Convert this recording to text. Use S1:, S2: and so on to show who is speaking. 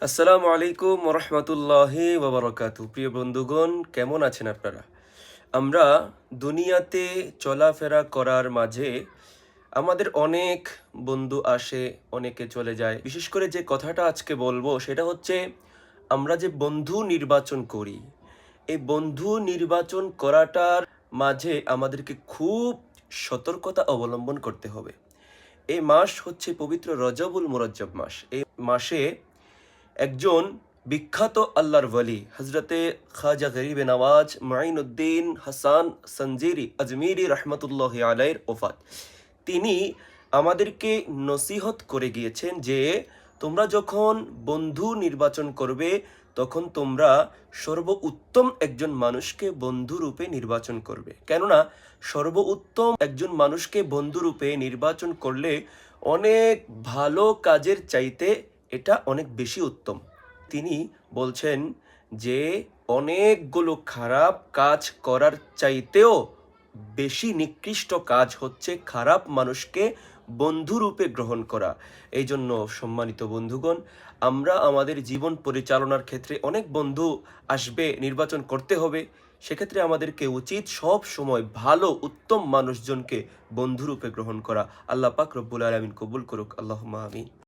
S1: আসসালামু আলাইকুম ওরহমতুল্লাহি ওবরাকাতু। প্রিয় বন্ধুগণ, কেমন আছেন আপনারা? আমরা দুনিয়াতে চলাফেরা করার মাঝে আমাদের অনেক বন্ধু আসে, অনেকে চলে যায়। বিশেষ করে যে কথাটা আজকে বলবো সেটা হচ্ছে আমরা যে বন্ধু নির্বাচন করি, এই বন্ধু নির্বাচন করাটার মাঝে আমাদেরকে খুব সতর্কতা অবলম্বন করতে হবে। এই মাস হচ্ছে পবিত্র রজবুল মুরজ্জব মাস। এই মাসে একজন বিখ্যাত আল্লাহর ওয়ালি হজরতে খাজা গরিবে নওয়াজ মাইনুদ্দিন হাসান সঞ্জিরি আজমিরি রহমতুল্লাহ আলাইর ওফাত। তিনি আমাদেরকে নসিহত করে গিয়েছেন যে তোমরা যখন বন্ধু নির্বাচন করবে তখন তোমরা সর্বোত্তম একজন মানুষকে বন্ধুরূপে নির্বাচন করবে। কেননা সর্বোত্তম একজন মানুষকে বন্ধুরূপে নির্বাচন করলে অনেক ভালো কাজের চাইতে এটা অনেক বেশি উত্তম। তিনি বলছেন যে অনেকগুলো খারাপ কাজ করার চাইতেও বেশি নিকৃষ্ট কাজ হচ্ছে খারাপ মানুষকে বন্ধুরূপে গ্রহণ করা। এই জন্য সম্মানিত বন্ধুগণ, আমরা আমাদের জীবন পরিচালনার ক্ষেত্রে অনেক বন্ধু আসবে, নির্বাচন করতে হবে। সেক্ষেত্রে আমাদেরকে উচিত সব সময় ভালো উত্তম মানুষজনকে বন্ধুরূপে গ্রহণ করা। আল্লাহ পাক রব্বুল আলামিন কবুল করুক। আল্লাহুম্মা আমিন।